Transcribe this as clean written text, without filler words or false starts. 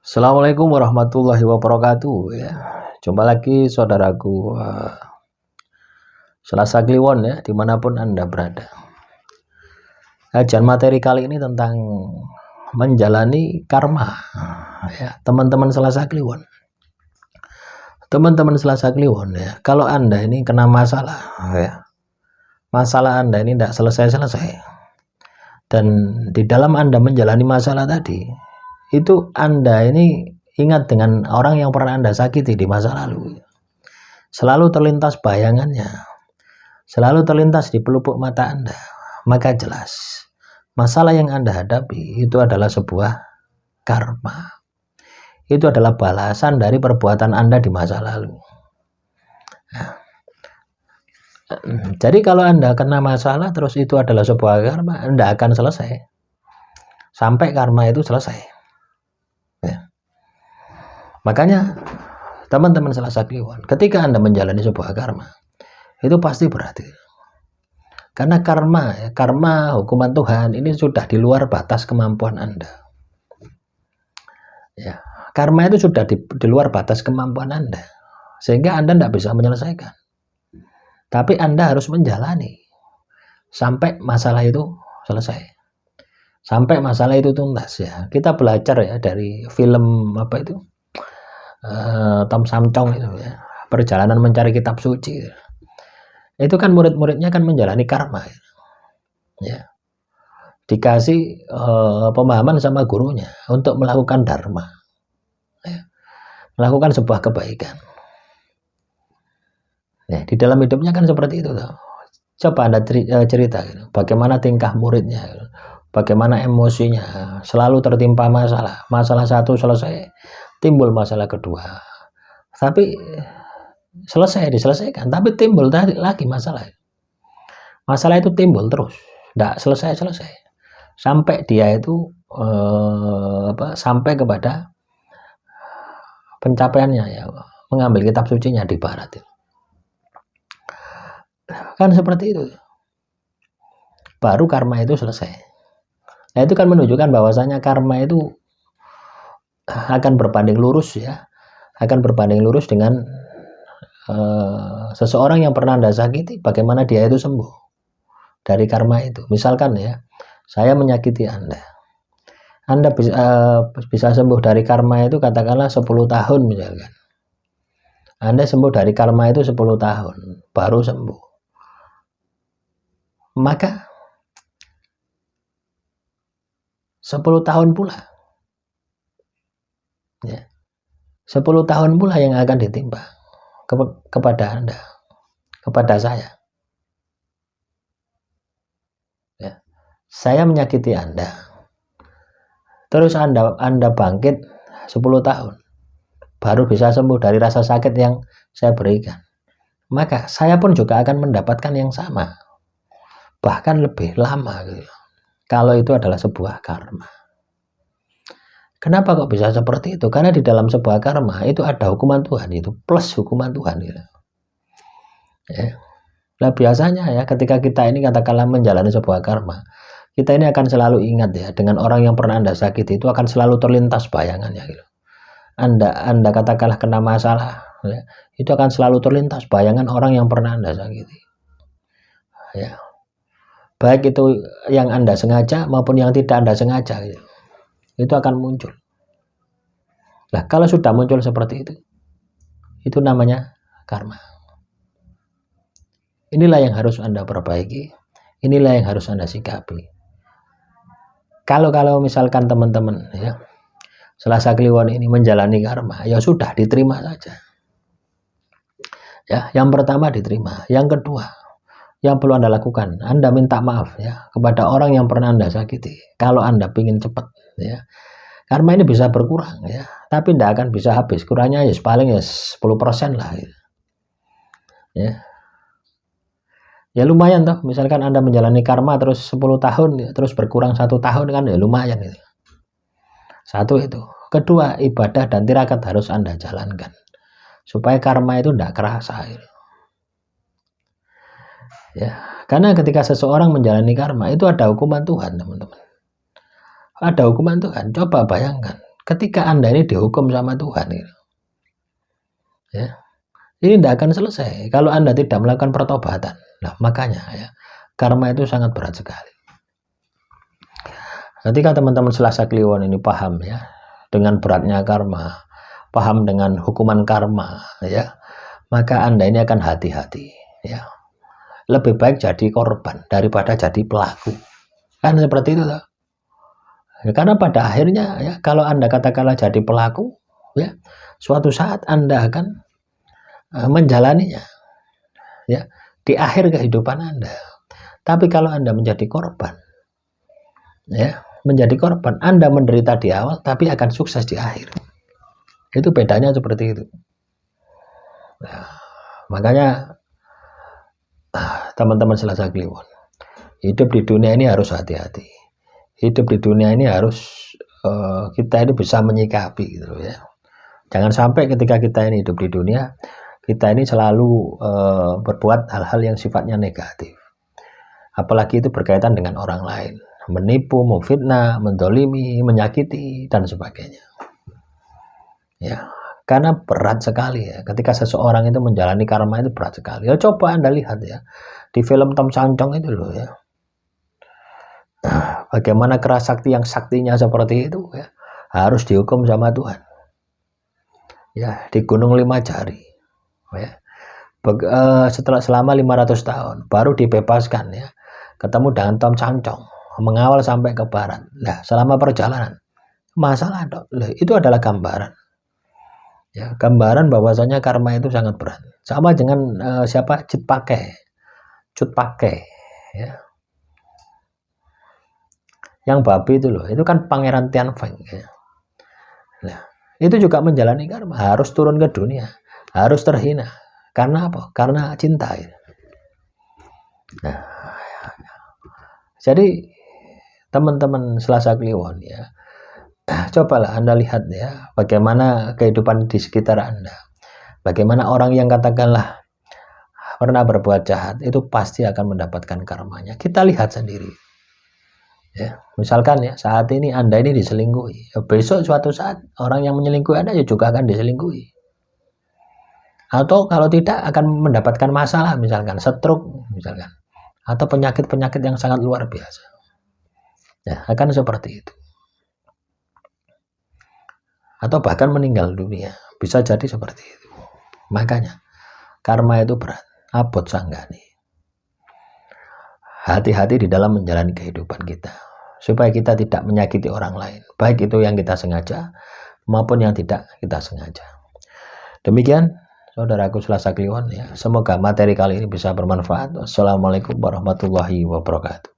Assalamualaikum warahmatullahi wabarakatuh ya. Jumpa lagi saudaraku Selasa Kliwon ya, dimanapun Anda berada. Kajian materi kali ini tentang menjalani karma ya, teman-teman Selasa Kliwon. Teman-teman Selasa Kliwon ya, kalau Anda ini kena masalah ya, masalah Anda ini tidak selesai-selesai, dan di dalam Anda menjalani masalah tadi, itu Anda ini ingat dengan orang yang pernah Anda sakiti di masa lalu. Selalu terlintas bayangannya, selalu terlintas di pelupuk mata Anda. Maka jelas, masalah yang Anda hadapi itu adalah sebuah karma. Itu adalah balasan dari perbuatan Anda di masa lalu. Nah, jadi kalau Anda kena masalah terus itu adalah sebuah karma, Anda akan selesai sampai karma itu selesai ya. Makanya teman-teman Selasa Kliwon, ketika Anda menjalani sebuah karma, itu pasti berarti, karena karma hukuman Tuhan ini sudah di luar batas kemampuan Anda ya. Karma itu sudah di luar batas kemampuan Anda, sehingga Anda tidak bisa menyelesaikan. Tapi Anda harus menjalani sampai masalah itu selesai, sampai masalah itu tuntas ya. Kita belajar ya dari film apa itu, Tom Samcong itu ya, Perjalanan Mencari Kitab Suci. Itu kan murid-muridnya kan menjalani karma ya. Dikasih pemahaman sama gurunya untuk melakukan dharma ya, melakukan sebuah kebaikan ya. Di dalam hidupnya kan seperti itu tuh. Coba Anda cerita gitu, bagaimana tingkah muridnya gitu, bagaimana emosinya, selalu tertimpa masalah satu selesai, timbul masalah kedua, tapi diselesaikan, tapi timbul lagi masalah itu timbul terus, tidak selesai sampai dia itu sampai kepada pencapaiannya ya, mengambil kitab sucinya di barat itu. Kan seperti itu, baru karma itu selesai. Nah, itu kan menunjukkan bahwasanya karma itu akan berbanding lurus ya, akan berbanding lurus dengan seseorang yang pernah Anda sakiti, bagaimana dia itu sembuh dari karma itu. Misalkan ya, saya menyakiti Anda bisa sembuh dari karma itu katakanlah 10 tahun misalkan. Anda sembuh dari karma itu 10 tahun baru sembuh. Maka 10 tahun pula ya, 10 tahun pula yang akan ditimpa kepada Anda, kepada saya ya. Saya menyakiti Anda, terus Anda bangkit 10 tahun baru bisa sembuh dari rasa sakit yang saya berikan. Maka saya pun juga akan mendapatkan yang sama, bahkan lebih lama gitu, kalau itu adalah sebuah karma. Kenapa kok bisa seperti itu? Karena di dalam sebuah karma itu ada hukuman Tuhan, itu plus hukuman Tuhan gitu ya. Nah biasanya ya, ketika kita ini katakanlah menjalani sebuah karma, kita ini akan selalu ingat ya, dengan orang yang pernah Anda sakiti itu akan selalu terlintas bayangannya gitu. Anda katakanlah kena masalah ya, itu akan selalu terlintas bayangan orang yang pernah Anda sakiti ya, baik itu yang Anda sengaja maupun yang tidak Anda sengaja gitu, itu akan muncul. Nah kalau sudah muncul seperti itu namanya karma. Inilah yang harus Anda perbaiki, inilah yang harus Anda sikapi. Kalau misalkan teman-teman ya, Selasa Kliwon ini menjalani karma, ya sudah diterima saja ya. Yang pertama diterima, yang kedua yang perlu Anda lakukan, Anda minta maaf ya kepada orang yang pernah Anda sakiti. Kalau Anda ingin cepat ya, karma ini bisa berkurang ya, tapi tidak akan bisa habis, kurangnya ya paling ya 10% lah gitu ya. Ya lumayan toh, misalkan Anda menjalani karma terus 10 tahun ya, terus berkurang 1 tahun kan ya lumayan itu. Satu itu. Kedua, ibadah dan tirakat harus Anda jalankan supaya karma itu tidak kerasa gitu ya. Karena ketika seseorang menjalani karma itu ada hukuman Tuhan teman-teman, ada hukuman Tuhan. Coba bayangkan ketika Anda ini dihukum sama Tuhan, ya, ini tidak akan selesai kalau Anda tidak melakukan pertobatan. Nah, makanya ya, karma itu sangat berat sekali. Ketika teman-teman Selasa Kliwon ini paham ya dengan beratnya karma, paham dengan hukuman karma, ya, maka Anda ini akan hati-hati, ya. Lebih baik jadi korban daripada jadi pelaku. Kan seperti itu, loh. Karena pada akhirnya ya, kalau Anda katakanlah jadi pelaku, ya, suatu saat Anda akan menjalaninya, ya, di akhir kehidupan Anda. Tapi kalau Anda menjadi korban, ya, menjadi korban, Anda menderita di awal tapi akan sukses di akhir. Itu bedanya seperti itu. Nah, makanya teman-teman Selasa Kliwon, hidup di dunia ini harus hati-hati. Hidup di dunia ini harus kita ini bisa menyikapi gitu ya. Jangan sampai ketika kita ini hidup di dunia, kita ini selalu berbuat hal-hal yang sifatnya negatif. Apalagi itu berkaitan dengan orang lain, menipu, memfitnah, mendolimi, menyakiti dan sebagainya. Ya, karena berat sekali ya. Ketika seseorang itu menjalani karma itu berat sekali. Ya coba Anda lihat ya di film Tom Sancong itu loh ya. Bagaimana keras sakti yang saktinya seperti itu ya, harus dihukum sama Tuhan. Ya, di Gunung Lima Jari. Ya. Setelah selama 500 tahun baru dibebaskan ya. Ketemu dengan Tom Sancong, mengawal sampai ke barat. Nah, selama perjalanan masalah itu adalah gambaran. Ya, gambaran bahwasanya karma itu sangat berat. Sama dengan siapa? Cut Pake ya. Yang babi itu loh, itu kan Pangeran Tianfeng ya. Nah, itu juga menjalani karma, harus turun ke dunia, harus terhina. Karena apa? Karena cinta ya. Nah, jadi teman-teman Selasa Kliwon ya, cobalah Anda lihat ya, bagaimana kehidupan di sekitar Anda. Bagaimana orang yang katakanlah pernah berbuat jahat, itu pasti akan mendapatkan karmanya. Kita lihat sendiri. Ya, misalkan ya saat ini Anda ini diselingkuhi, ya, besok suatu saat orang yang menyelingkuhi Anda ya juga akan diselingkuhi. Atau kalau tidak akan mendapatkan masalah, misalkan stroke, misalkan, atau penyakit-penyakit yang sangat luar biasa. Ya, akan seperti itu. Atau bahkan meninggal dunia, bisa jadi seperti itu. Makanya karma itu berat, abot sanggani. Hati-hati di dalam menjalani kehidupan kita, supaya kita tidak menyakiti orang lain, baik itu yang kita sengaja maupun yang tidak kita sengaja. Demikian saudaraku Selasa Kliwon ya. Semoga materi kali ini bisa bermanfaat. Wassalamualaikum warahmatullahi wabarakatuh.